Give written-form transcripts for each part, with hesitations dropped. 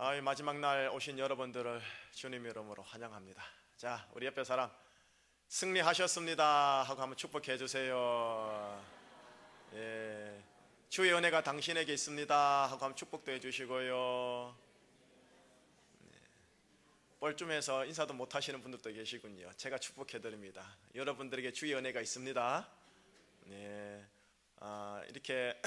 이 마지막 날 오신 여러분들을 주님 이름으로 환영합니다. 자, 우리 옆에 사람 승리하셨습니다 하고 한번 축복해 주세요. 예, 주의 은혜가 당신에게 있습니다 하고 한번 축복도 해주시고요. 뻘쭘해서 인사도 못 하시는 분들도 계시군요. 제가 축복해 드립니다. 여러분들에게 주의 은혜가 있습니다. 네, 이렇게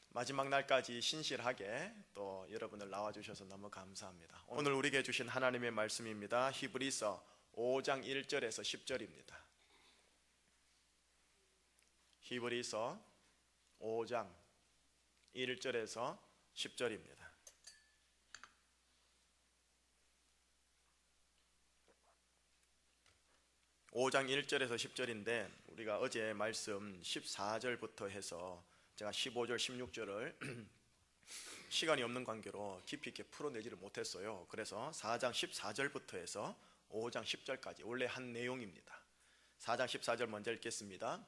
마지막 날까지 신실하게 또 여러분들 나와주셔서 너무 감사합니다. 오늘 우리에게 주신 하나님의 말씀입니다. 히브리서 5장 1절에서 10절입니다. 히브리서 5장 1절에서 10절입니다. (5장 1절에서 10절인데) 우리가 어제 말씀 14절부터 해서 제가 15절 16절을 시간이 없는 관계로 깊이 있게 풀어내지를 못했어요. 그래서 4장 14절부터 해서 5장 10절까지 원래 한 내용입니다. 4장 14절 먼저 읽겠습니다.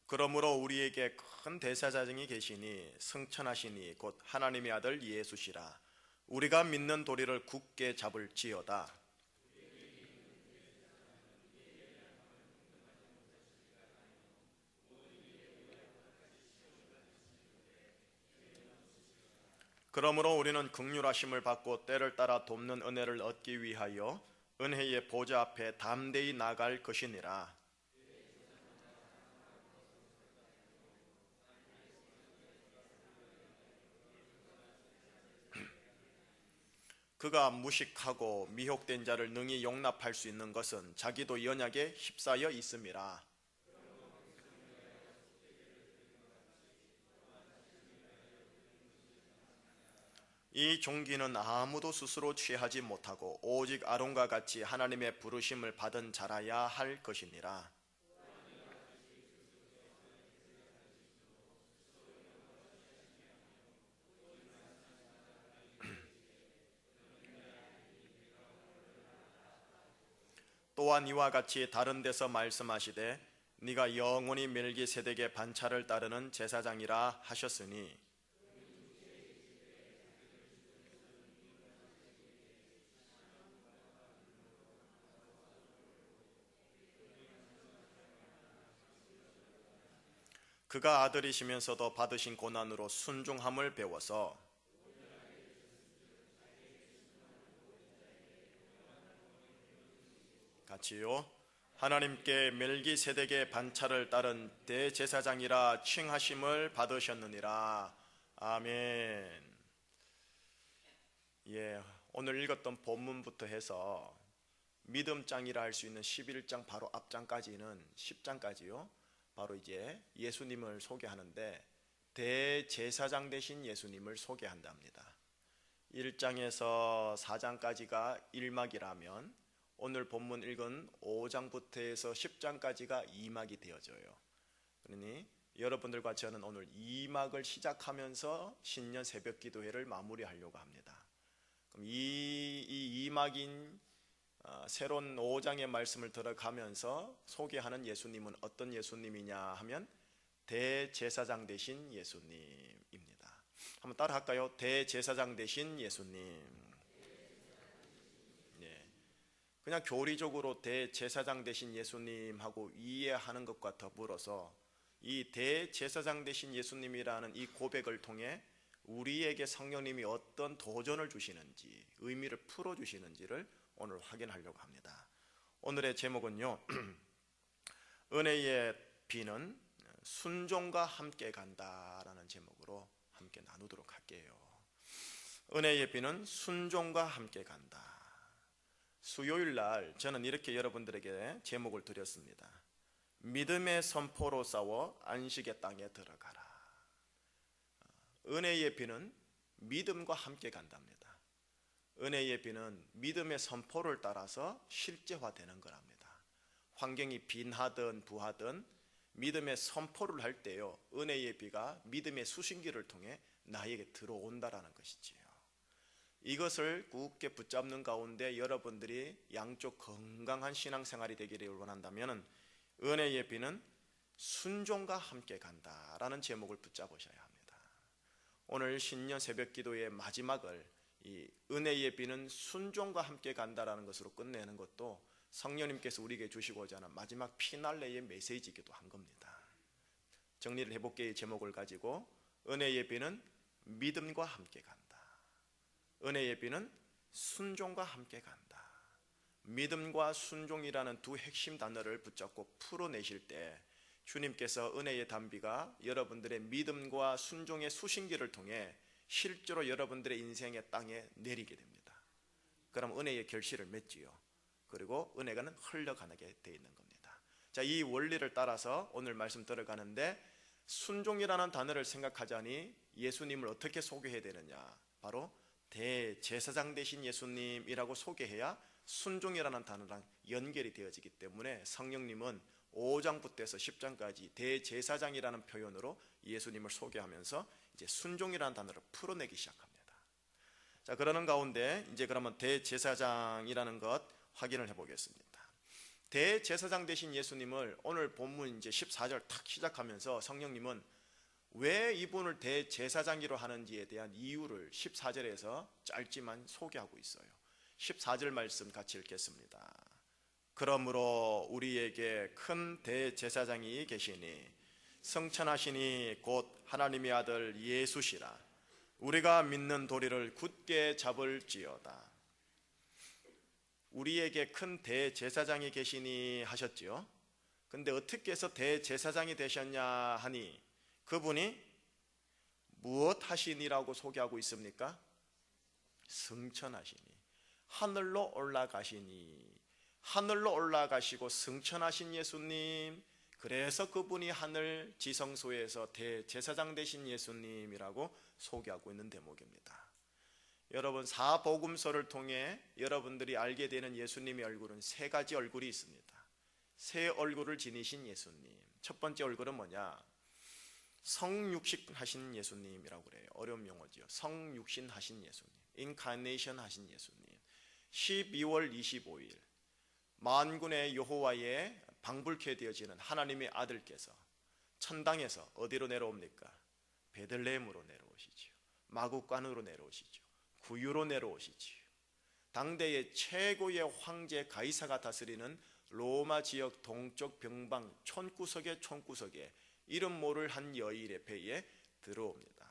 그러므로 우리에게 큰 대제사장이 계시니 승천하시니 곧 하나님의 아들 예수시라. 우리가 믿는 도리를 굳게 잡을지어다. 그러므로 우리는 긍휼하심을 받고 때를 따라 돕는 은혜를 얻기 위하여 은혜의 보좌 앞에 담대히 나갈 것이니라. 그가 무식하고 미혹된 자를 능히 용납할 수 있는 것은 자기도 연약에 휩싸여 있음이라. 이 종기는 아무도 스스로 취하지 못하고 오직 아론과 같이 하나님의 부르심을 받은 자라야 할 것이니라. 또한 이와 같이 다른 데서 말씀하시되 네가 영원히 멜기세덱의 반차를 따르는 제사장이라 하셨으니 그가 아들이시면서도 받으신 고난으로 순종함을 배워서 같이요. 하나님께 멜기세덱의 반차를 따른 대제사장이라 칭하심을 받으셨느니라. 아멘. 예, 오늘 읽었던 본문부터 해서 믿음장이라 할 수 있는 11장 바로 앞장까지는 10장까지요. 바로 이제 예수님을 소개하는데 대제사장 되신 예수님을 소개한답니다. 1장에서 4장까지가 1막이라면 오늘 본문 읽은 5장부터 해서 10장까지가 2막이 되어져요. 그러니 여러분들과 저는 오늘 2막을 시작하면서 신년 새벽 기도회를 마무리하려고 합니다. 그럼 이 2막인 새로운 5장의 말씀을 들어가면서 소개하는 예수님은 어떤 예수님이냐 하면 대제사장 되신 예수님입니다. 한번 따라 할까요? 대제사장 되신 예수님. 네. 그냥 교리적으로 대제사장 되신 예수님하고 이해하는 것과 더불어서 이 대제사장 되신 예수님이라는 이 고백을 통해 우리에게 성령님이 어떤 도전을 주시는지, 의미를 풀어주시는지를 오늘 확인하려고 합니다. 오늘의 제목은요, 은혜의 비는 순종과 함께 간다라는 제목으로 함께 나누도록 할게요. 은혜의 비는 순종과 함께 간다. 수요일 날 저는 이렇게 여러분들에게 제목을 드렸습니다. 믿음의 선포로 싸워 안식의 땅에 들어가라. 은혜의 비는 믿음과 함께 간답니다. 은혜의 비는 믿음의 선포를 따라서 실제화되는 거랍니다. 환경이 빈하든 부하든 믿음의 선포를 할 때요, 은혜의 비가 믿음의 수신기를 통해 나에게 들어온다라는 것이지요. 이것을 굳게 붙잡는 가운데 여러분들이 양쪽 건강한 신앙생활이 되기를 원한다면 은혜의 비는 순종과 함께 간다라는 제목을 붙잡으셔야 합니다. 오늘 신년 새벽 기도의 마지막을 이 은혜의 비는 순종과 함께 간다라는 것으로 끝내는 것도 성령님께서 우리에게 주시고자 하는 마지막 피날레의 메시지이기도 한 겁니다. 정리를 해볼게요. 제목을 가지고 은혜의 비는 믿음과 함께 간다. 은혜의 비는 순종과 함께 간다. 믿음과 순종이라는 두 핵심 단어를 붙잡고 풀어내실 때 주님께서 은혜의 단비가 여러분들의 믿음과 순종의 수신기를 통해 실제로 여러분들의 인생의 땅에 내리게 됩니다. 그럼 은혜의 결실을 맺지요. 그리고 은혜가 흘러가게 되어 있는 겁니다. 자, 이 원리를 따라서 오늘 말씀 들어가는데 순종이라는 단어를 생각하자니 예수님을 어떻게 소개해야 되느냐? 바로 대제사장 되신 예수님이라고 소개해야 순종이라는 단어랑 연결이 되어지기 때문에 성령님은 5장부터 해서 10장까지 대제사장이라는 표현으로 예수님을 소개하면서 이제 순종이라는 단어를 풀어내기 시작합니다. 자, 그러는 가운데 이제 그러면 대제사장이라는 것 확인을 해보겠습니다. 대제사장 되신 예수님을 오늘 본문 이제 14절 탁 시작하면서 성령님은 왜 이분을 대제사장이로 하는지에 대한 이유를 14절에서 짧지만 소개하고 있어요. 14절 말씀 같이 읽겠습니다. 그러므로 우리에게 큰 대제사장이 계시니 성천하시니 곧 하나님의 아들 예수시라. 우리가 믿는 도리를 굳게 잡을지어다. 우리에게 큰 대제사장이 계시니 하셨지요. 근데 어떻게 해서 대제사장이 되셨냐 하니 그분이 무엇 하시니라고 소개하고 있습니까? 승천하시니, 하늘로 올라가시니, 하늘로 올라가시고 승천하신 예수님, 그래서 그분이 하늘 지성소에서 대제사장 되신 예수님이라고 소개하고 있는 대목입니다. 여러분, 사복음서를 통해 여러분들이 알게 되는 예수님의 얼굴은 세 가지 얼굴이 있습니다. 세 얼굴을 지니신 예수님. 첫 번째 얼굴은 뭐냐? 성육신 하신 예수님이라고 그래요. 어려운 용어죠. 성육신 하신 예수님, 인카네이션 하신 예수님. 12월 25일 만군의 여호와의 방불케 되어지는 하나님의 아들께서 천당에서 어디로 내려옵니까? 베들레헴으로 내려오시죠. 마구간으로 내려오시죠. 구유로 내려오시지요. 당대의 최고의 황제 가이사가 다스리는 로마 지역 동쪽 병방 촌구석에 이름 모를 한 여인의 배에 들어옵니다.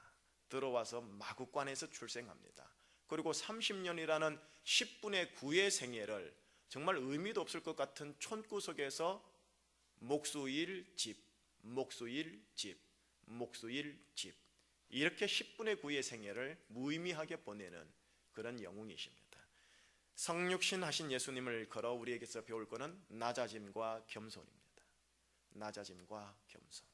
들어와서 마구간에서 출생합니다. 그리고 30년이라는 10분의 9의 생애를 정말 의미도 없을 것 같은 촌구석에서 목수일 집, 목수일 집, 목수일 집, 이렇게 10분의 9의 생애를 무의미하게 보내는 그런 영웅이십니다. 성육신 하신 예수님을 걸어 우리에게서 배울 것은 낮아짐과 겸손입니다. 낮아짐과 겸손.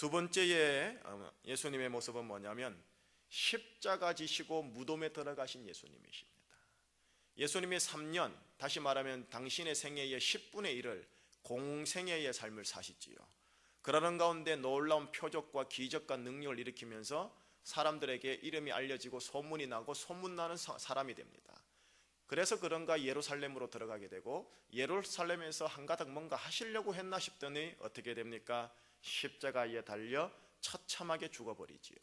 두 번째의 예수님의 모습은 뭐냐면 십자가 지시고 무덤에 들어가신 예수님이십니다. 예수님이 3년, 다시 말하면 당신의 생애의 10분의 1을 공생애의 삶을 사시지요. 그러는 가운데 놀라운 표적과 기적과 능력을 일으키면서 사람들에게 이름이 알려지고 소문이 나고 소문나는 사람이 됩니다. 그래서 그런가 예루살렘으로 들어가게 되고 예루살렘에서 한가닥 뭔가 하시려고 했나 싶더니 어떻게 됩니까? 십자가에 달려 처참하게 죽어버리지요.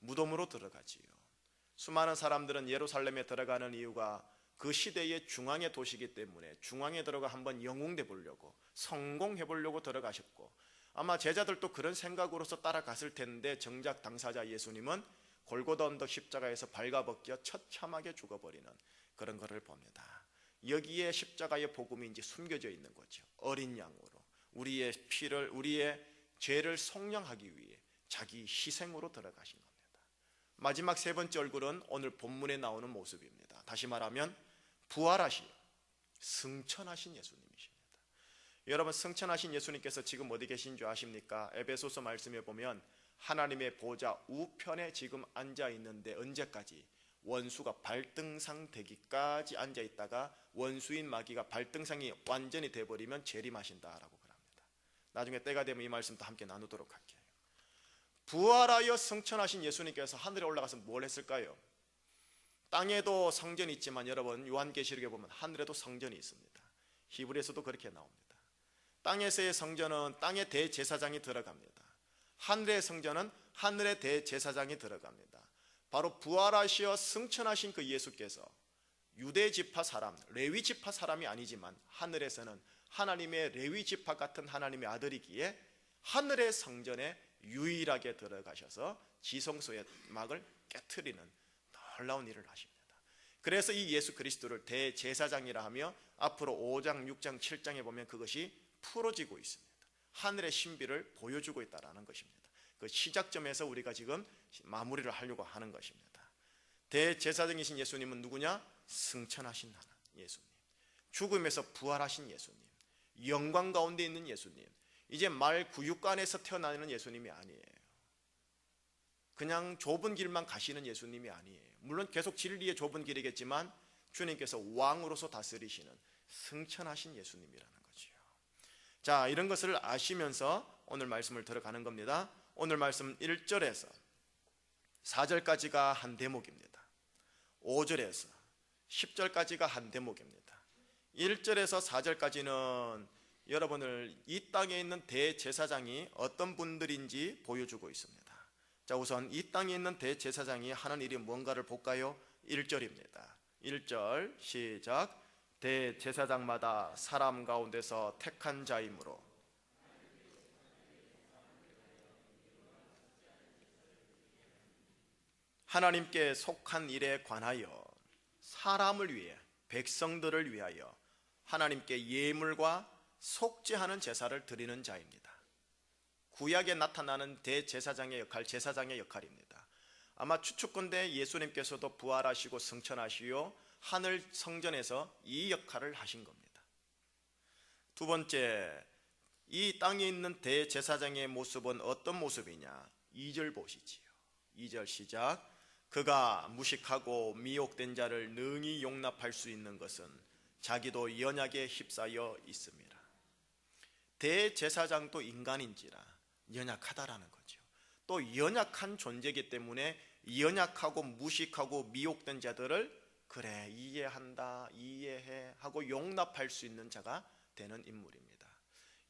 무덤으로 들어가지요. 수많은 사람들은 예루살렘에 들어가는 이유가 그 시대의 중앙의 도시이기 때문에 중앙에 들어가 한번 영웅돼 보려고, 성공해 보려고 들어가셨고, 아마 제자들도 그런 생각으로서 따라갔을 텐데 정작 당사자 예수님은 골고다 언덕 십자가에서 발가벗겨 처참하게 죽어버리는 그런 것을 봅니다. 여기에 십자가의 복음이 이제 숨겨져 있는 거죠. 어린 양으로 우리의 피를, 우리의 죄를 속량하기 위해 자기 희생으로 들어가신 겁니다. 마지막 세 번째 얼굴은 오늘 본문에 나오는 모습입니다. 다시 말하면 부활하시고 승천하신 예수님이십니다. 여러분, 승천하신 예수님께서 지금 어디 계신 줄 아십니까? 에베소서 말씀에 보면 하나님의 보좌 우편에 지금 앉아 있는데 언제까지? 원수가 발등상 되기까지 앉아 있다가 원수인 마귀가 발등상이 완전히 돼버리면 재림하신다라고 그럽니다. 나중에 때가 되면 이 말씀도 함께 나누도록 할게요. 부활하여 승천하신 예수님께서 하늘에 올라가서 뭘 했을까요? 땅에도 성전이 있지만 여러분, 요한계시록에 보면 하늘에도 성전이 있습니다. 히브리서도 그렇게 나옵니다. 땅에서의 성전은 땅의 대제사장이 들어갑니다. 하늘의 성전은 하늘의 대제사장이 들어갑니다. 바로 부활하시어 승천하신 그 예수께서 유대 지파 사람, 레위 지파 사람이 아니지만 하늘에서는 하나님의 레위 지파 같은 하나님의 아들이기에 하늘의 성전에 유일하게 들어가셔서 지성소의 막을 깨트리는 놀라운 일을 하십니다. 그래서 이 예수 그리스도를 대제사장이라 하며 앞으로 5장, 6장, 7장에 보면 그것이 풀어지고 있습니다. 하늘의 신비를 보여주고 있다는 것입니다. 그 시작점에서 우리가 지금 마무리를 하려고 하는 것입니다. 대제사장이신 예수님은 누구냐? 승천하신 하나님 예수님, 죽음에서 부활하신 예수님, 영광 가운데 있는 예수님, 이제 말 구육간에서 태어나는 예수님이 아니에요. 그냥 좁은 길만 가시는 예수님이 아니에요. 물론 계속 진리의 좁은 길이겠지만 주님께서 왕으로서 다스리시는 승천하신 예수님이라는 거죠. 자, 이런 것을 아시면서 오늘 말씀을 들어가는 겁니다. 오늘 말씀 1절에서 4절까지가 한 대목입니다. 5절에서 10절까지가 한 대목입니다. 1절에서 4절까지는 여러분을 이 땅에 있는 대제사장이 어떤 분들인지 보여주고 있습니다. 자, 우선 이 땅에 있는 대제사장이 하는 일이 뭔가를 볼까요? 1절입니다. 1절 시작. 대제사장마다 사람 가운데서 택한 자이므로 하나님께 속한 일에 관하여 사람을 위해, 백성들을 위하여 하나님께 예물과 속죄하는 제사를 드리는 자입니다. 구약에 나타나는 대제사장의 역할, 제사장의 역할입니다. 아마 추측컨대 예수님께서도 부활하시고 승천하시어 하늘 성전에서 이 역할을 하신 겁니다. 두 번째, 이 땅에 있는 대제사장의 모습은 어떤 모습이냐? 2절 보시지요. 2절 시작. 그가 무식하고 미혹된 자를 능히 용납할 수 있는 것은 자기도 연약에 휩싸여 있습니다. 대제사장도 인간인지라 연약하다라는 거죠. 또 연약한 존재이기 때문에 연약하고 무식하고 미혹된 자들을 그래 이해한다, 이해해 하고 용납할 수 있는 자가 되는 인물입니다.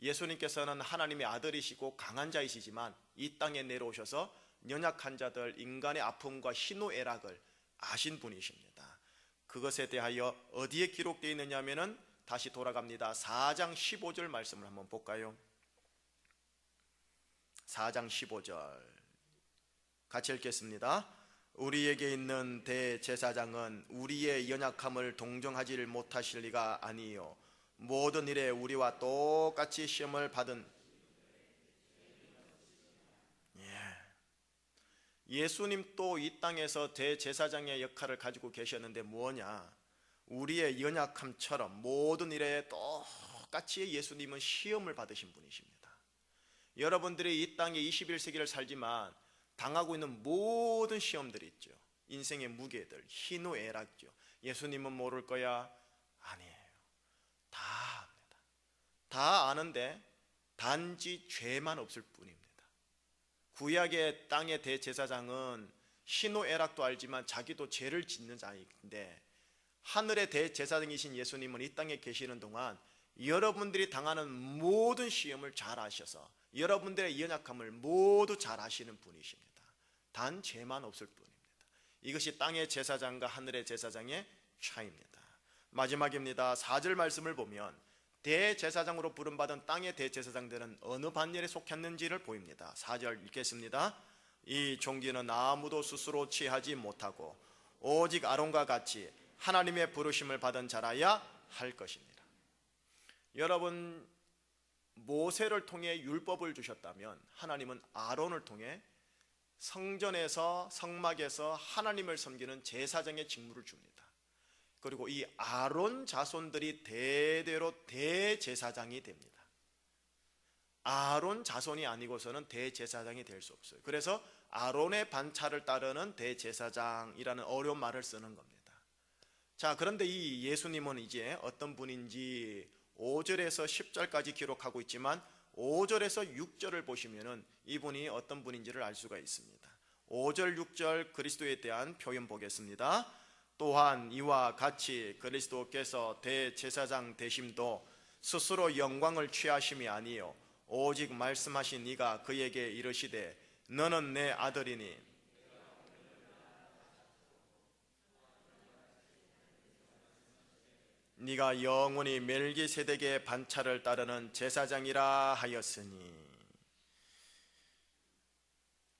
예수님께서는 하나님의 아들이시고 강한 자이시지만 이 땅에 내려오셔서 연약한 자들, 인간의 아픔과 희노애락을 아신 분이십니다. 그것에 대하여 어디에 기록되어 있느냐 하면은 다시 돌아갑니다. 4장 15절 말씀을 한번 볼까요? 4장 15절 같이 읽겠습니다. 우리에게 있는 대제사장은 우리의 연약함을 동정하지를 못하실 리가 아니요 모든 일에 우리와 똑같이 시험을 받은 예수님도 이 땅에서 대제사장의 역할을 가지고 계셨는데 뭐냐? 우리의 연약함처럼 모든 일에 똑같이 예수님은 시험을 받으신 분이십니다. 여러분들이 이 땅에 21세기를 살지만 당하고 있는 모든 시험들이 있죠. 인생의 무게들, 희노애락죠. 예수님은 모를 거야? 아니에요. 다 압니다. 다 아는데 단지 죄만 없을 뿐입니다. 구약의 땅의 대제사장은 희노애락도 알지만 자기도 죄를 짓는 자인데 하늘의 대제사장이신 예수님은 이 땅에 계시는 동안 여러분들이 당하는 모든 시험을 잘 아셔서 여러분들의 연약함을 모두 잘 아시는 분이십니다. 단 죄만 없을 뿐입니다. 이것이 땅의 제사장과 하늘의 제사장의 차이입니다. 마지막입니다. 4절 말씀을 보면 대제사장으로 부름받은 땅의 대제사장들은 어느 반열에 속했는지를 보입니다. 4절 읽겠습니다. 이 종기는 아무도 스스로 취하지 못하고 오직 아론과 같이 하나님의 부르심을 받은 자라야 할 것입니다. 여러분, 모세를 통해 율법을 주셨다면 하나님은 아론을 통해 성전에서 성막에서 하나님을 섬기는 제사장의 직무를 줍니다. 그리고 이 아론 자손들이 대대로 대제사장이 됩니다. 아론 자손이 아니고서는 대제사장이 될 수 없어요. 그래서 아론의 반차를 따르는 대제사장이라는 어려운 말을 쓰는 겁니다. 자, 그런데 이 예수님은 이제 어떤 분인지 5절에서 10절까지 기록하고 있지만 5절에서 6절을 보시면은 이분이 어떤 분인지를 알 수가 있습니다. 5절, 6절 그리스도에 대한 표현 보겠습니다. 또한 이와 같이 그리스도께서 대제사장 되심도 스스로 영광을 취하심이 아니요 오직 말씀하신 이가 그에게 이르시되 너는 내 아들이니 네가 영원히 멜기세덱의 반차를 따르는 제사장이라 하였으니.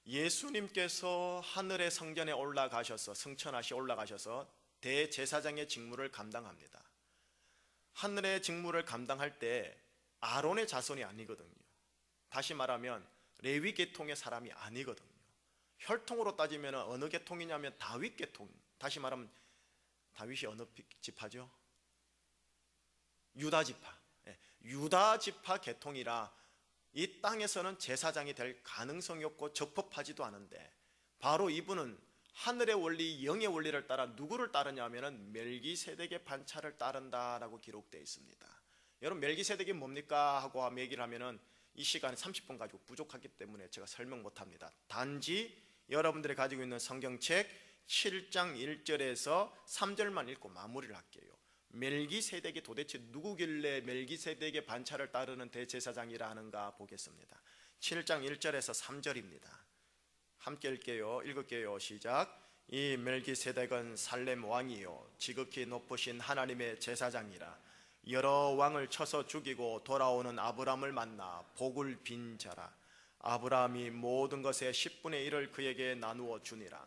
예수님께서 하늘의 성전에 올라가셔서 승천하시 올라가셔서 대제사장의 직무를 감당합니다. 하늘의 직무를 감당할 때 아론의 자손이 아니거든요. 다시 말하면 레위 계통의 사람이 아니거든요. 혈통으로 따지면 어느 계통이냐면 다윗 계통. 다시 말하면 다윗이 어느 지파죠? 유다 지파. 유다 지파 계통이라 이 땅에서는 제사장이 될 가능성이 없고 적법하지도 않은데, 바로 이분은 하늘의 원리, 영의 원리를 따라 누구를 따르냐 하면 멜기세덱의 반차를 따른다라고 기록되어 있습니다. 여러분, 멜기세덱이 뭡니까 하고 얘기를 하면은 이 시간에 30분 가지고 부족하기 때문에 제가 설명 못합니다. 단지 여러분들이 가지고 있는 성경책 7장 1절에서 3절만 읽고 마무리를 할게요. 멜기세덱이 도대체 누구길래 멜기세덱의 반차를 따르는 대제사장이라 하는가 보겠습니다. 7장 1절에서 3절입니다. 함께 읽을게요. 시작. 이 멜기세덱은 살렘 왕이요 지극히 높으신 하나님의 제사장이라. 여러 왕을 쳐서 죽이고 돌아오는 아브람을 만나 복을 빈 자라. 아브라함이 모든 것의 10분의 1을 그에게 나누어 주니라.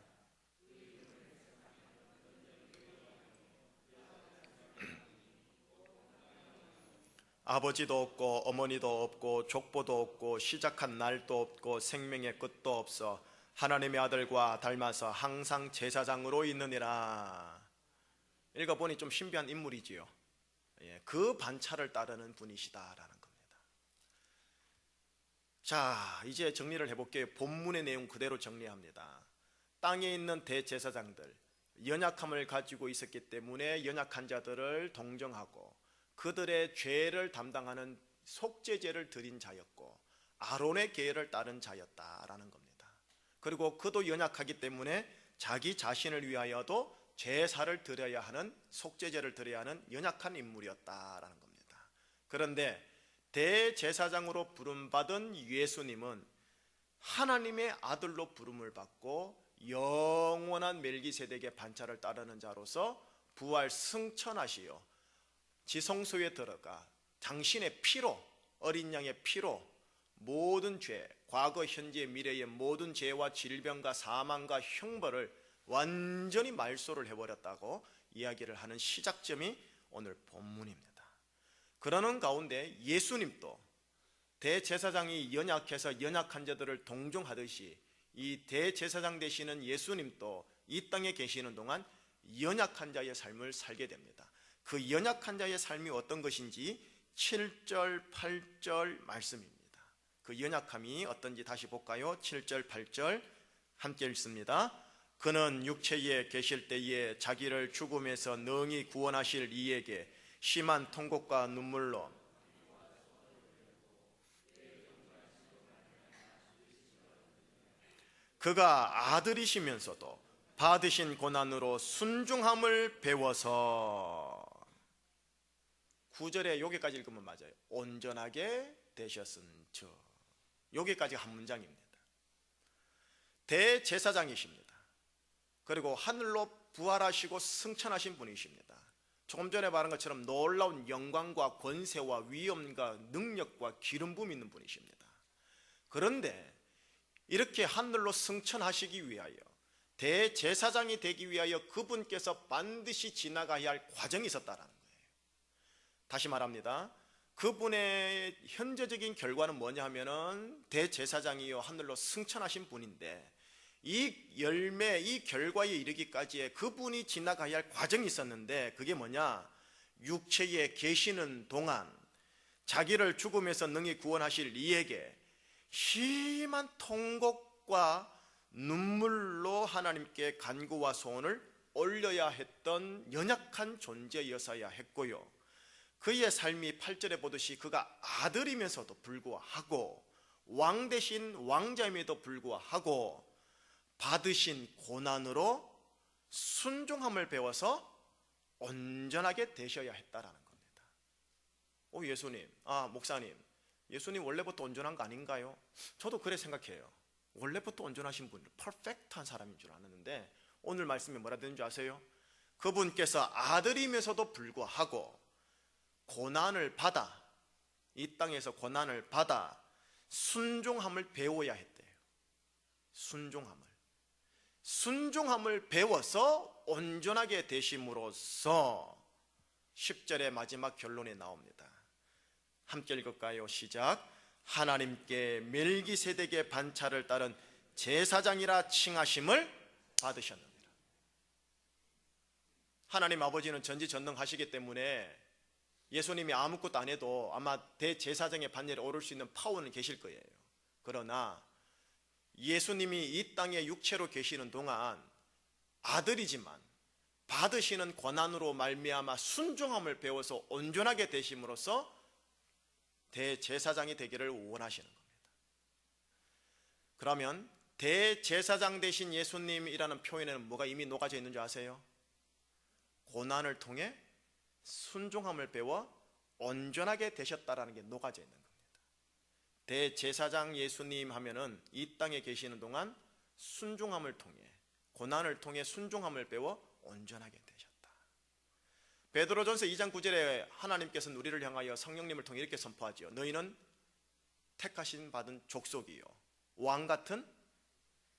아버지도 없고 어머니도 없고 족보도 없고 시작한 날도 없고 생명의 끝도 없어 하나님의 아들과 닮아서 항상 제사장으로 있느니라. 읽어보니 좀 신비한 인물이지요. 그 반차를 따르는 분이시다라는 겁니다. 자, 이제 정리를 해볼게요. 본문의 내용 그대로 정리합니다. 땅에 있는 대제사장들, 연약함을 가지고 있었기 때문에 연약한 자들을 동정하고 그들의 죄를 담당하는 속죄제를 드린 자였고 아론의 계율을 따른 자였다라는 겁니다. 그리고 그도 연약하기 때문에 자기 자신을 위하여도 제사를 드려야 하는, 속죄제를 드려야 하는 연약한 인물이었다라는 겁니다. 그런데 대제사장으로 부름받은 예수님은 하나님의 아들로 부름을 받고 영원한 멜기세덱의 반차를 따르는 자로서 부활 승천하시어 지성소에 들어가 당신의 피로, 어린 양의 피로 모든 죄, 과거, 현재, 미래의 모든 죄와 질병과 사망과 형벌을 완전히 말소를 해버렸다고 이야기를 하는 시작점이 오늘 본문입니다. 그러는 가운데 예수님도 대제사장이 연약해서 연약한 자들을 동정하듯이 이 대제사장 되시는 예수님도 이 땅에 계시는 동안 연약한 자의 삶을 살게 됩니다. 그 연약한 자의 삶이 어떤 것인지 7절, 8절 말씀입니다. 그 연약함이 어떤지 다시 볼까요? 7절, 8절 함께 읽습니다. 그는 육체에 계실 때에 자기를 죽음에서 능히 구원하실 이에게 심한 통곡과 눈물로 그가 아들이시면서도 받으신 고난으로 순종함을 배워서, 9절에 여기까지 읽으면 맞아요. 온전하게 되셨은즉. 여기까지 한 문장입니다. 대제사장이십니다. 그리고 하늘로 부활하시고 승천하신 분이십니다. 조금 전에 말한 것처럼 놀라운 영광과 권세와 위엄과 능력과 기름 부음 있는 분이십니다. 그런데 이렇게 하늘로 승천하시기 위하여, 대제사장이 되기 위하여 그분께서 반드시 지나가야 할 과정이 있었다는 거예요. 다시 말합니다. 그분의 현재적인 결과는 뭐냐 하면은 대제사장이요 하늘로 승천하신 분인데, 이 열매, 이 결과에 이르기까지의 그분이 지나가야 할 과정이 있었는데, 그게 뭐냐? 육체에 계시는 동안 자기를 죽음에서 능히 구원하실 이에게 심한 통곡과 눈물로 하나님께 간구와 소원을 올려야 했던 연약한 존재였어야 했고요, 그의 삶이 8절에 보듯이 그가 아들이면서도 불구하고 왕 대신 왕자임에도 불구하고 받으신 고난으로 순종함을 배워서 온전하게 되셔야 했다라는 겁니다. 예수님, 목사님, 예수님 원래부터 온전한 거 아닌가요? 저도 그래 생각해요. 원래부터 온전하신 분, 퍼펙트한 사람인 줄 아는데 오늘 말씀이 뭐라 되는 줄 아세요? 그분께서 아들이면서도 불구하고 고난을 받아, 이 땅에서 고난을 받아 순종함을 배워야 했대요. 순종함을 배워서 온전하게 되심으로써 10절의 마지막 결론이 나옵니다. 함께 읽을까요? 시작. 하나님께 멜기세덱의 반차를 따른 제사장이라 칭하심을 받으셨느니라. 하나님 아버지는 전지전능하시기 때문에 예수님이 아무것도 안 해도 아마 대제사장의 반열에 오를 수 있는 파워는 계실 거예요. 그러나 예수님이 이 땅에 육체로 계시는 동안 아들이지만 받으시는 고난으로 말미암아 순종함을 배워서 온전하게 되심으로써 대제사장이 되기를 원하시는 겁니다. 그러면 대제사장 되신 예수님이라는 표현에는 뭐가 이미 녹아져 있는 줄 아세요? 고난을 통해 순종함을 배워 온전하게 되셨다라는 게 녹아져 있는 겁니다. 대제사장 예수님 하면은 이 땅에 계시는 동안 순종함을 통해, 고난을 통해 순종함을 배워 온전하게 되셨다. 베드로전서 2장 9절에 하나님께서는 우리를 향하여 성령님을 통해 이렇게 선포하지요. 너희는 택하신 받은 족속이요 왕같은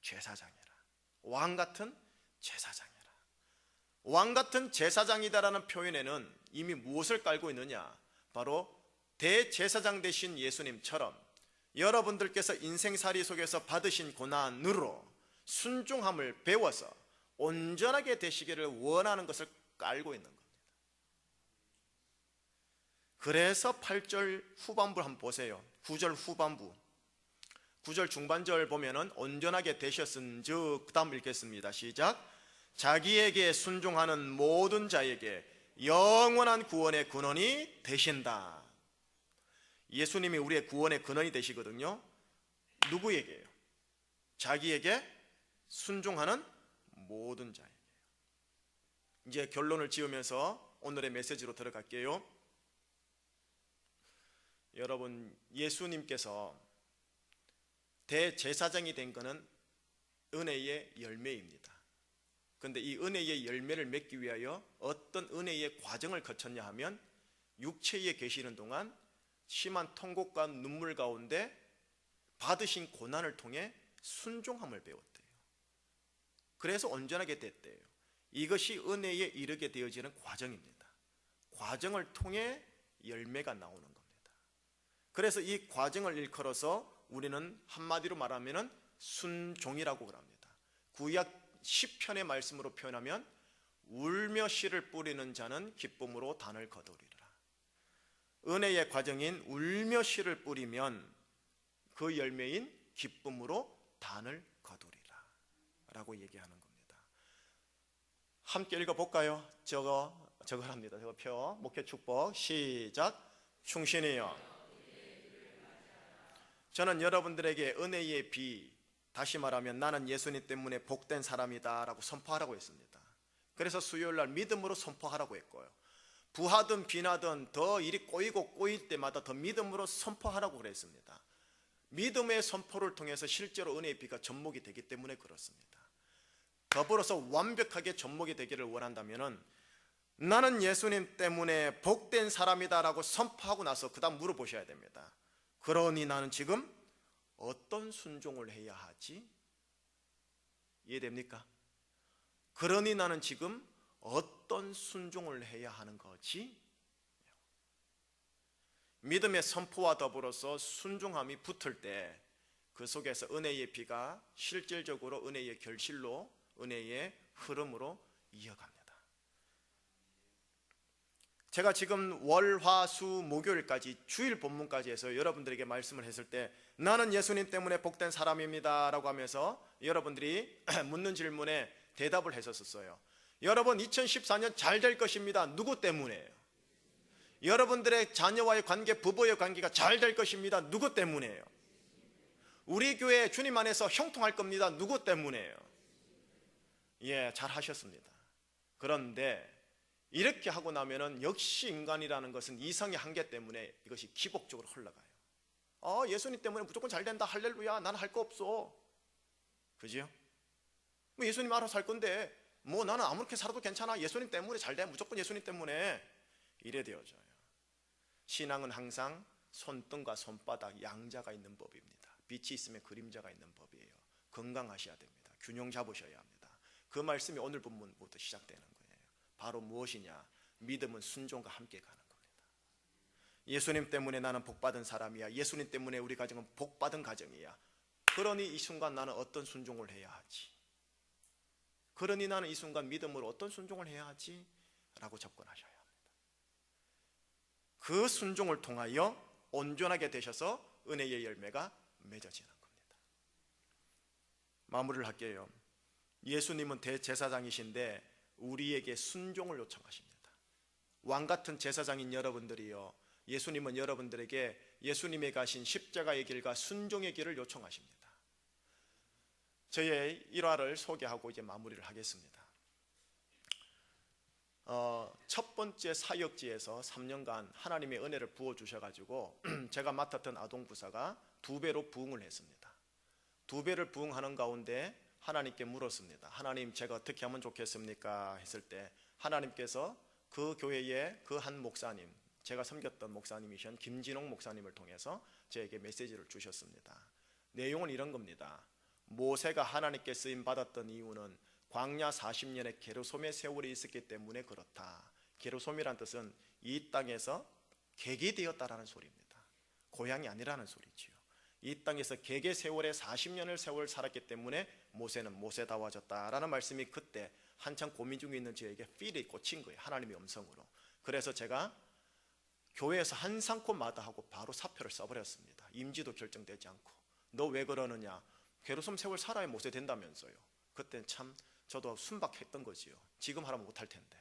제사장이라. 왕같은 제사장이라. 왕같은 제사장이다라는 표현에는 이미 무엇을 깔고 있느냐? 바로 대제사장 되신 예수님처럼 여러분들께서 인생살이 속에서 받으신 고난으로 순종함을 배워서 온전하게 되시기를 원하는 것을 깔고 있는 겁니다. 그래서 8절 후반부를 한번 보세요. 9절 후반부, 9절 중반절 보면은 온전하게 되셨은즉, 그 다음 읽겠습니다. 시작. 자기에게 순종하는 모든 자에게 영원한 구원의 근원이 되신다. 예수님이 우리의 구원의 근원이 되시거든요. 누구에게요? 자기에게 순종하는 모든 자에게. 이제 결론을 지으면서 오늘의 메시지로 들어갈게요. 여러분, 예수님께서 대제사장이 된 것은 은혜의 열매입니다. 그런데 이 은혜의 열매를 맺기 위하여 어떤 은혜의 과정을 거쳤냐 하면 육체에 계시는 동안 심한 통곡과 눈물 가운데 받으신 고난을 통해 순종함을 배웠대요. 그래서 온전하게 됐대요. 이것이 은혜에 이르게 되어지는 과정입니다. 과정을 통해 열매가 나오는 겁니다. 그래서 이 과정을 일컬어서 우리는 한마디로 말하면 순종이라고 합니다. 구약 10편의 말씀으로 표현하면 울며 씨를 뿌리는 자는 기쁨으로 단을 거두리라. 은혜의 과정인 울며 씨를 뿌리면 그 열매인 기쁨으로 단을 거두리라 라고 얘기하는 겁니다. 함께 읽어볼까요? 저거랍니다. 저거 표 목회 축복 시작. 충신이여, 저는 여러분들에게 은혜의 비, 다시 말하면 나는 예수님 때문에 복된 사람이다 라고 선포하라고 했습니다. 그래서 수요일날 믿음으로 선포하라고 했고요, 부하든 비나든 더 일이 꼬이고 꼬일 때마다 더 믿음으로 선포하라고 그랬습니다. 믿음의 선포를 통해서 실제로 은혜의 비가 접목이 되기 때문에 그렇습니다. 더불어서 완벽하게 접목이 되기를 원한다면 나는 예수님 때문에 복된 사람이다 라고 선포하고 나서 그 다음 물어보셔야 됩니다. 그러니 나는 지금 어떤 순종을 해야 하지? 이해됩니까? 그러니 나는 지금 어떤 순종을 해야 하는 거지? 믿음의 선포와 더불어서 순종함이 붙을 때 그 속에서 은혜의 비가 실질적으로 은혜의 결실로, 은혜의 흐름으로 이어갑니다. 제가 지금 월, 화, 수, 목요일까지 주일 본문까지 해서 여러분들에게 말씀을 했을 때 나는 예수님 때문에 복된 사람입니다 라고 하면서 여러분들이 묻는 질문에 대답을 했었어요. 여러분 2014년 잘 될 것입니다. 누구 때문에요? 여러분들의 자녀와의 관계, 부부의 관계가 잘 될 것입니다. 누구 때문에요? 우리 교회 주님 안에서 형통할 겁니다. 누구 때문에요? 예, 잘 하셨습니다. 그런데 이렇게 하고 나면은 역시 인간이라는 것은 이성의 한계 때문에 이것이 기복적으로 흘러가요. 예수님 때문에 무조건 잘 된다. 할렐루야. 나는 할 거 없어. 그죠? 뭐 예수님 알아서 살 건데 뭐 나는 아무렇게 살아도 괜찮아. 예수님 때문에 잘 돼. 무조건 예수님 때문에. 이래 되어져요. 신앙은 항상 손등과 손바닥 양자가 있는 법입니다. 빛이 있으면 그림자가 있는 법이에요. 건강하셔야 됩니다. 균형 잡으셔야 합니다. 그 말씀이 오늘 본문부터 시작되는 거예요. 바로 무엇이냐? 믿음은 순종과 함께 가는 겁니다. 예수님 때문에 나는 복받은 사람이야. 예수님 때문에 우리 가정은 복받은 가정이야. 그러니 이 순간 나는 어떤 순종을 해야 하지? 그러니 나는 이 순간 믿음으로 어떤 순종을 해야 하지? 라고 접근하셔야 합니다. 그 순종을 통하여 온전하게 되셔서 은혜의 열매가 맺어지는 겁니다. 마무리를 할게요. 예수님은 대제사장이신데 우리에게 순종을 요청하십니다. 왕같은 제사장인 여러분들이요, 예수님은 여러분들에게 예수님이 가신 십자가의 길과 순종의 길을 요청하십니다. 저의 일화를 소개하고 이제 마무리를 하겠습니다. 첫 번째 사역지에서 3년간 하나님의 은혜를 부어주셔가지고 제가 맡았던 아동부사가 2배로 부흥을 했습니다. 2배를 부흥하는 가운데 하나님께 물었습니다. 하나님, 제가 어떻게 하면 좋겠습니까? 했을 때 하나님께서 그 교회의 그 한 목사님, 제가 섬겼던 목사님이신 김진홍 목사님을 통해서 저에게 메시지를 주셨습니다. 내용은 이런 겁니다. 모세가 하나님께 쓰임 받았던 이유는 광야 40년의 게르솜의 세월이 있었기 때문에 그렇다. 게르솜이란 뜻은 이 땅에서 객이 되었다라는 소리입니다. 고향이 아니라는 소리지요. 이 땅에서 객의 세월에 40년을 세월 살았기 때문에 모세는 모세다워졌다라는 말씀이 그때 한참 고민 중에 있는 저에게 필이 꽂힌 거예요. 하나님의 음성으로. 그래서 제가 교회에서 한상코 마다하고 바로 사표를 써버렸습니다. 임지도 결정되지 않고. 너 왜 그러느냐? 게르솜 세월 살아야 모세 된다면서요. 그때는 참 저도 순박했던 거지요. 지금 하라면 못할 텐데.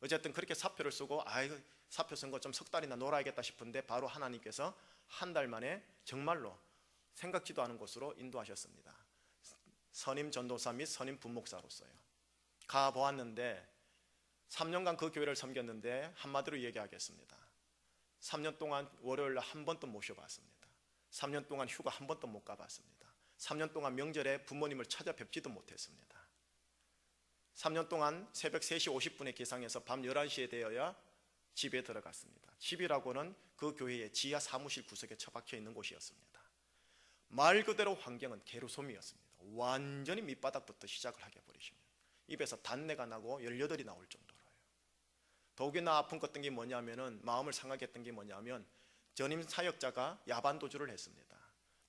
어쨌든 그렇게 사표를 쓰고 아이고 사표 쓴 거 좀 석 달이나 놀아야겠다 싶은데 바로 하나님께서 한 달 만에 정말로 생각지도 않은 곳으로 인도하셨습니다. 선임 전도사 및 선임 분목사로서요. 가보았는데 3년간 그 교회를 섬겼는데 한마디로 얘기하겠습니다. 3년 동안 월요일날 한 번도 모셔봤습니다. 3년 동안 휴가 한 번도 못 가봤습니다. 3년 동안 명절에 부모님을 찾아뵙지도 못했습니다. 3년 동안 새벽 3시 50분에 기상해서 밤 11시에 되어야 집에 들어갔습니다. 집이라고는 그 교회의 지하 사무실 구석에 처박혀 있는 곳이었습니다. 말 그대로 환경은 게르솜이었습니다. 완전히 밑바닥부터 시작을 하게 버리시면 입에서 단내가 나고 18이 나올 정도로요. 더욱이나 아픈 것 같은 게 뭐냐면은, 마음을 상하게 했던 게 뭐냐면, 전임 사역자가 야반도주를 했습니다.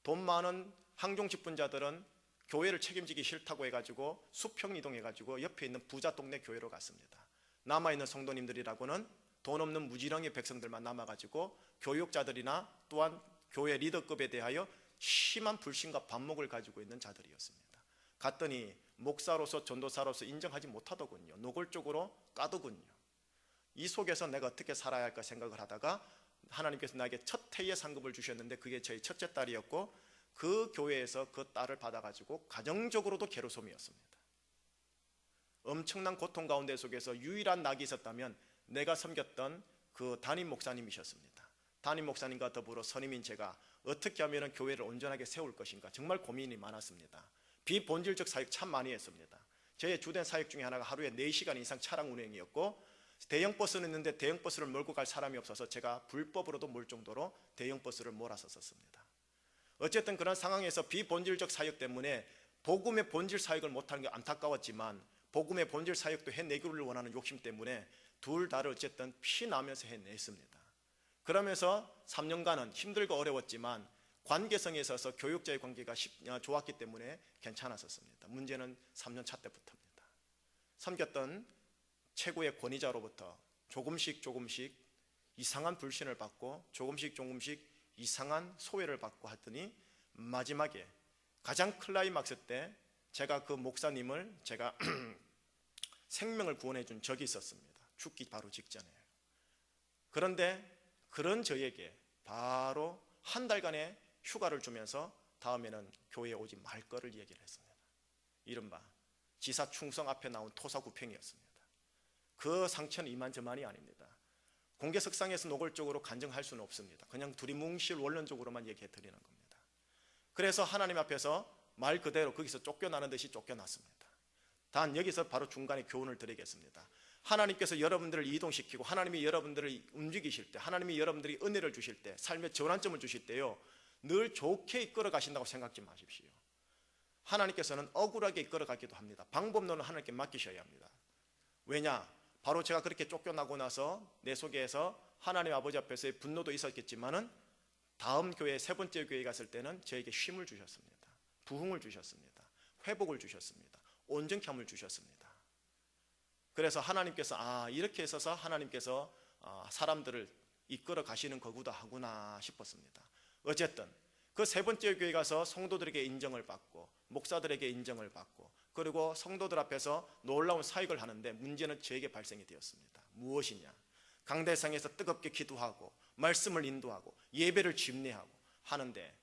돈 많은 항종 직분자들은 교회를 책임지기 싫다고 해가지고 수평 이동해가지고 옆에 있는 부자 동네 교회로 갔습니다. 남아있는 성도님들이라고는 돈 없는 무지렁이 백성들만 남아가지고 교육자들이나 또한 교회 리더급에 대하여 심한 불신과 반목을 가지고 있는 자들이었습니다. 갔더니 목사로서 전도사로서 인정하지 못하더군요. 노골적으로 까더군요. 이 속에서 내가 어떻게 살아야 할까 생각을 하다가 하나님께서 나에게 첫 해의 상급을 주셨는데 그게 저희 첫째 딸이었고, 그 교회에서 그 딸을 받아가지고 가정적으로도 게르솜이었습니다. 엄청난 고통 가운데 속에서 유일한 낙이 있었다면 내가 섬겼던 그 담임 목사님이셨습니다. 담임 목사님과 더불어 선임인 제가 어떻게 하면 교회를 온전하게 세울 것인가 정말 고민이 많았습니다. 비본질적 사역 참 많이 했습니다. 저의 주된 사역 중에 하나가 하루에 4시간 이상 차량 운행이었고, 대형 버스는 있는데 대형 버스를 몰고 갈 사람이 없어서 제가 불법으로도 몰 정도로 대형 버스를 몰아서 썼습니다. 어쨌든 그런 상황에서 비본질적 사역 때문에 복음의 본질 사역을 못하는 게 안타까웠지만, 복음의 본질 사역도 해내기를 원하는 욕심 때문에 둘 다를 어쨌든 피나면서 해냈습니다. 그러면서 3년간은 힘들고 어려웠지만 관계성에 있어서 교육자의 관계가 좋았기 때문에 괜찮았었습니다. 문제는 3년 차 때부터입니다. 섬겼던 최고의 권위자로부터 조금씩 이상한 불신을 받고 조금씩 이상한 소외를 받고 하더니 마지막에 가장 클라이막스 때 제가 그 목사님을 제가 생명을 구원해 준 적이 있었습니다. 죽기 바로 직전에. 그런데 그런 저에게 바로 한 달간의 휴가를 주면서 다음에는 교회에 오지 말 거를 얘기를 했습니다. 이른바 지사 충성 앞에 나온 토사구팽이었습니다. 그 상처는 이만저만이 아닙니다. 공개석상에서 노골적으로 간증할 수는 없습니다. 그냥 두리뭉실 원론적으로만 얘기해 드리는 겁니다. 그래서 하나님 앞에서 말 그대로 거기서 쫓겨나는 듯이 쫓겨났습니다. 단 여기서 바로 중간에 교훈을 드리겠습니다. 하나님께서 여러분들을 이동시키고 하나님이 여러분들을 움직이실 때, 하나님이 여러분들이 은혜를 주실 때, 삶의 전환점을 주실 때요, 늘 좋게 이끌어 가신다고 생각지 마십시오. 하나님께서는 억울하게 이끌어 가기도 합니다. 방법론은 하나님께 맡기셔야 합니다. 왜냐? 바로 제가 그렇게 쫓겨나고 나서 내 속에서 하나님 아버지 앞에서의 분노도 있었겠지만은 다음 교회, 세 번째 교회에 갔을 때는 저에게 쉼을 주셨습니다. 부흥을 주셨습니다. 회복을 주셨습니다. 온전케 함을 주셨습니다. 그래서 하나님께서 이렇게 있어서 하나님께서 사람들을 이끌어 가시는 거구나 하구나 싶었습니다. 어쨌든 그 세 번째 교회 가서 성도들에게 인정을 받고 목사들에게 인정을 받고 그리고 성도들 앞에서 놀라운 사역을 하는데 문제는 저에게 발생이 되었습니다. 무엇이냐? 강대상에서 뜨겁게 기도하고 말씀을 인도하고 예배를 집례하고 하는데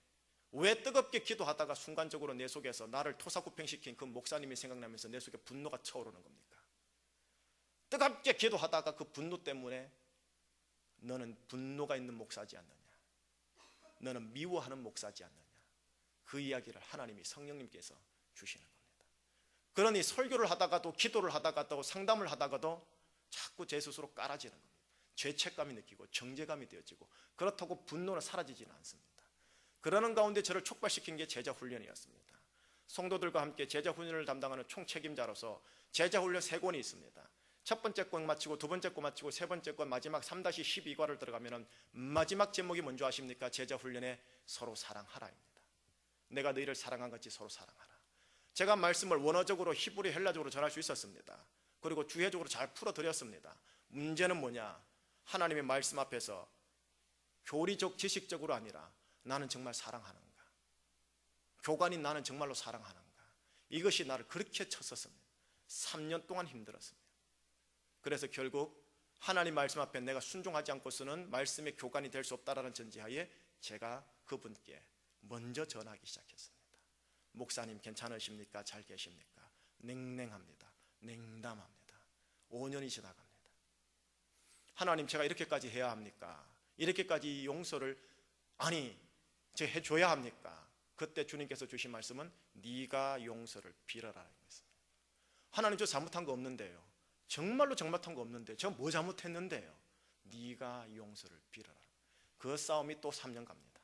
왜 뜨겁게 기도하다가 순간적으로 내 속에서 나를 토사구팽시킨 그 목사님이 생각나면서 내 속에 분노가 차오르는 겁니까? 뜨겁게 기도하다가 그 분노 때문에 너는 분노가 있는 목사지 않느냐, 너는 미워하는 목사지 않느냐, 그 이야기를 하나님이 성령님께서 주시는 겁니다. 그러니 설교를 하다가도 기도를 하다가도 상담을 하다가도 자꾸 제 스스로 깔아지는 겁니다. 죄책감이 느끼고 정죄감이 되어지고 그렇다고 분노는 사라지지는 않습니다. 그러는 가운데 저를 촉발시킨 게 제자훈련이었습니다. 성도들과 함께 제자훈련을 담당하는 총책임자로서 제자훈련 3권이 있습니다. 첫 번째 권 마치고 두 번째 권 마치고 세 번째 권 마지막 3-12과를 들어가면 마지막 제목이 뭔지 아십니까? 제자훈련에 서로 사랑하라입니다. 내가 너희를 사랑한 같이 서로 사랑하라. 제가 말씀을 원어적으로 히브리 헬라적으로 전할 수 있었습니다. 그리고 주해적으로 잘 풀어드렸습니다. 문제는 뭐냐? 하나님의 말씀 앞에서 교리적 지식적으로 아니라 나는 정말 사랑하는가, 교관인 나는 정말로 사랑하는가, 이것이 나를 그렇게 쳤었습니다. 3년 동안 힘들었습니다. 그래서 결국 하나님 말씀 앞에 내가 순종하지 않고서는 말씀의 교관이 될 수 없다라는 전제하에 제가 그분께 먼저 전하기 시작했습니다. 목사님 괜찮으십니까? 잘 계십니까? 냉랭합니다. 냉담합니다. 5년이 지나갑니다. 하나님 제가 이렇게까지 해야 합니까? 이렇게까지 용서를 제가 해줘야 합니까? 그때 주님께서 주신 말씀은 네가 용서를 빌어라. 하나님 저 잘못한 거 없는데요. 정말로 잘못한 거 없는데 저 뭐 잘못했는데요. 네가 용서를 빌어라. 그 싸움이 또 3년 갑니다.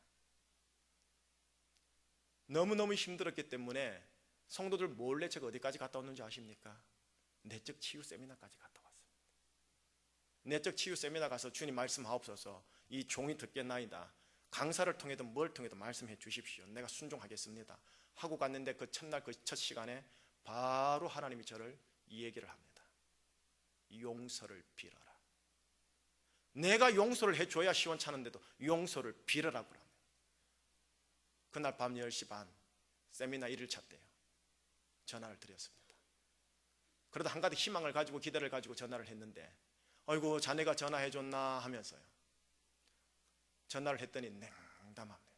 너무너무 힘들었기 때문에 성도들 몰래 제가 어디까지 갔다 왔는지 아십니까? 내적 치유 세미나까지 갔다 왔습니다. 내적 치유 세미나 가서 주님 말씀하옵소서, 이 종이 듣겠나이다. 강사를 통해든 뭘 통해든 말씀해 주십시오. 내가 순종하겠습니다 하고 갔는데 그 첫날 그 첫 시간에 바로 하나님이 저를 이 얘기를 합니다. 용서를 빌어라. 내가 용서를 해줘야 시원찮은데도 용서를 빌어라고 합니다. 그날 밤 10시 반 세미나 1일차 때요, 전화를 드렸습니다. 그러다 한가득 희망을 가지고 기대를 가지고 전화를 했는데 아이고 자네가 전화해줬나 하면서요, 전화를 했더니 냉담합니다.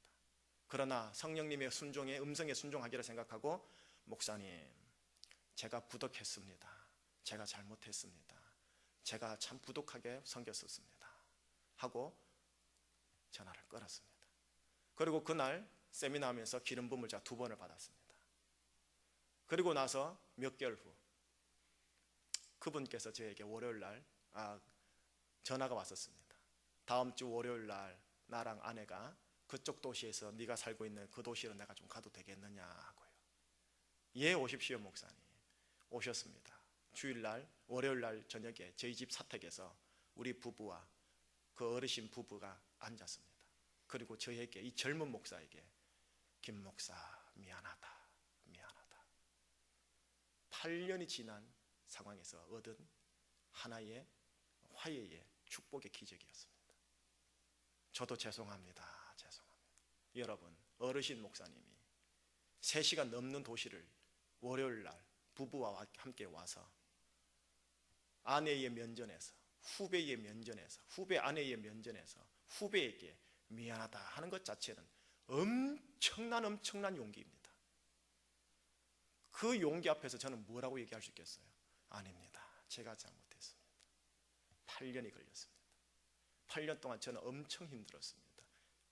그러나 성령님의 순종에 음성에 순종하기를 생각하고 목사님 제가 부족했습니다. 제가 잘못했습니다. 제가 참 부족하게 섬겼었습니다 하고 전화를 끊었습니다. 그리고 그날 세미나 하면서 기름 부음을 제가 2번을 받았습니다. 그리고 나서 몇 개월 후 그분께서 저에게 월요일날 전화가 왔었습니다. 다음 주 월요일날 나랑 아내가 그쪽 도시에서 네가 살고 있는 그 도시로 내가 좀 가도 되겠느냐 하고요. 예 오십시오 목사님. 오셨습니다. 주일날 월요일날 저녁에 저희 집 사택에서 우리 부부와 그 어르신 부부가 앉았습니다. 그리고 저에게, 이 젊은 목사에게 김 목사 미안하다 8년이 지난 상황에서 얻은 하나의 화해의 축복의 기적이었습니다. 저도 죄송합니다. 여러분, 어르신 목사님이 3시간 넘는 도시를 월요일날 부부와 함께 와서 아내의 면전에서, 후배의 면전에서, 후배 아내의 면전에서 후배에게 미안하다 하는 것 자체는 엄청난 용기입니다. 그 용기 앞에서 저는 뭐라고 얘기할 수 있겠어요? 아닙니다. 제가 잘못했습니다. 8년이 걸렸습니다. 8년 동안 저는 엄청 힘들었습니다.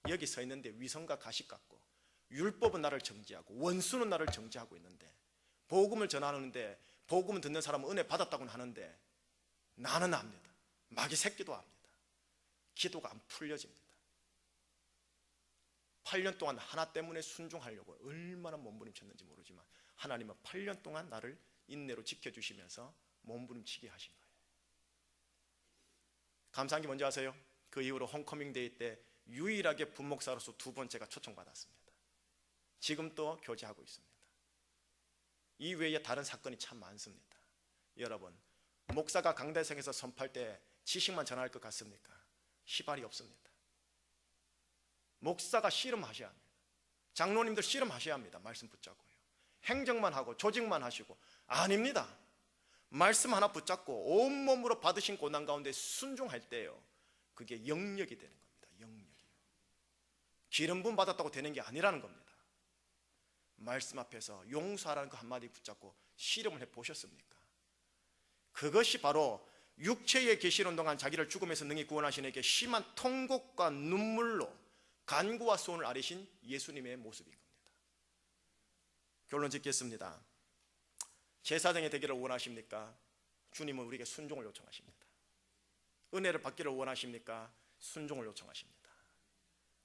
여기 서 있는데 위선과 가식 같고 율법은 나를 정죄하고 원수는 나를 정죄하고 있는데 복음을 전하는데 복음을 듣는 사람은 은혜 받았다고는 하는데 나는 압니다. 마귀 새끼도 압니다. 기도가 안 풀려집니다. 8년 동안 하나 때문에 순종하려고 얼마나 몸부림쳤는지 모르지만 하나님은 8년 동안 나를 인내로 지켜주시면서 몸부림치게 하신 거예요. 감사한 게 뭔지 아세요? 그 이후로 홈커밍 데이 때 유일하게 분목사로서 2번째가 초청받았습니다. 지금 또 교제하고 있습니다. 이 외에 다른 사건이 참 많습니다. 여러분, 목사가 강대상에서 선포할 때 지식만 전할 것 같습니까? 희발이 없습니다. 목사가 씨름하셔야 합니다. 장로님들 씨름하셔야 합니다. 말씀 붙잡고요. 행정만 하고 조직만 하시고 아닙니다. 말씀 하나 붙잡고 온몸으로 받으신 고난 가운데 순종할 때요, 그게 영역이 되는 겁니다. 영역이요. 기름 부음 받았다고 되는 게 아니라는 겁니다. 말씀 앞에서 용서하라는 그 한마디 붙잡고 씨름을 해보셨습니까? 그것이 바로 육체에 계시는 동안 자기를 죽음에서 능히 구원하신 이에게 심한 통곡과 눈물로 간구와 소원을 아뢰신 예수님의 모습인 겁니다. 결론 짓겠습니다. 제사장의 되기를 원하십니까? 주님은 우리에게 순종을 요청하십니다. 은혜를 받기를 원하십니까? 순종을 요청하십니다.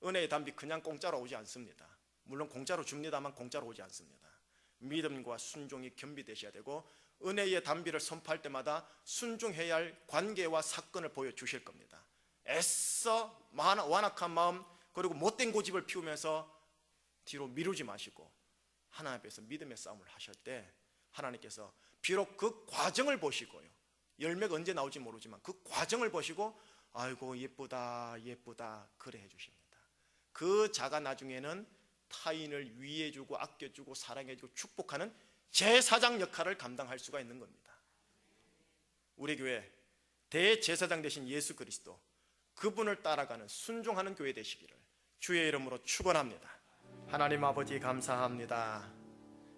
은혜의 담비 그냥 공짜로 오지 않습니다. 물론 공짜로 줍니다만 공짜로 오지 않습니다. 믿음과 순종이 겸비되셔야 되고 은혜의 담비를 선포할 때마다 순종해야 할 관계와 사건을 보여주실 겁니다. 애써 완악한 마음 그리고 못된 고집을 피우면서 뒤로 미루지 마시고 하나님 앞에서 믿음의 싸움을 하실 때 하나님께서 비록 그 과정을 보시고요, 열매가 언제 나올지 모르지만 그 과정을 보시고 아이고 예쁘다 예쁘다 그래 해주십니다. 그 자가 나중에는 타인을 위해주고 아껴주고 사랑해주고 축복하는 제사장 역할을 감당할 수가 있는 겁니다. 우리 교회 대제사장 되신 예수 그리스도, 그분을 따라가는 순종하는 교회 되시기를 주의 이름으로 축원합니다. 하나님 아버지 감사합니다.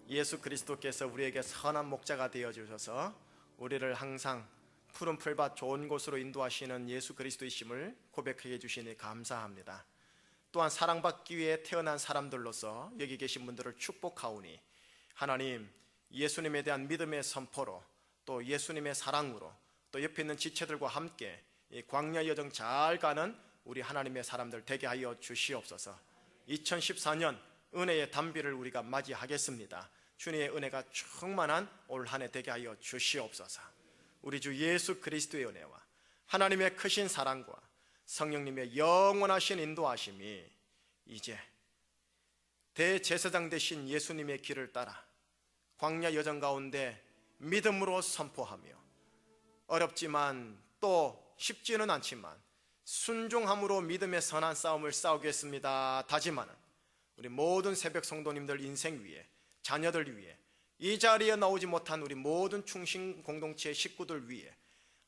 예수 그리스도께서 우리에게 선한 목자가 되어주셔서 우리를 항상 푸른 풀밭 좋은 곳으로 인도하시는 예수 그리스도이심을 고백하게 해주시니 감사합니다. 또한 사랑받기 위해 태어난 사람들로서 여기 계신 분들을 축복하오니 하나님, 예수님에 대한 믿음의 선포로 또 예수님의 사랑으로 또 옆에 있는 지체들과 함께 이 광야 여정 잘 가는 우리 하나님의 사람들 되게 하여 주시옵소서. 2014년 은혜의 단비를 우리가 맞이하겠습니다. 주님의 은혜가 충만한 올 한 해 되게 하여 주시옵소서. 우리 주 예수 그리스도의 은혜와 하나님의 크신 사랑과 성령님의 영원하신 인도하심이 이제 대제사장 되신 예수님의 길을 따라 광야 여정 가운데 믿음으로 선포하며 어렵지만 또 쉽지는 않지만 순종함으로 믿음의 선한 싸움을 싸우겠습니다 다짐하는 우리 모든 새벽 성도님들 인생 위에, 자녀들 위에, 이 자리에 나오지 못한 우리 모든 충신 공동체 식구들 위에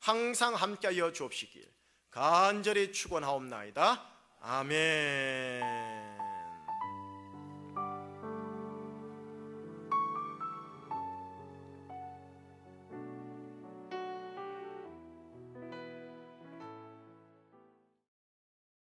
항상 함께하여 주옵시길 간절히 축원하옵나이다. 아멘.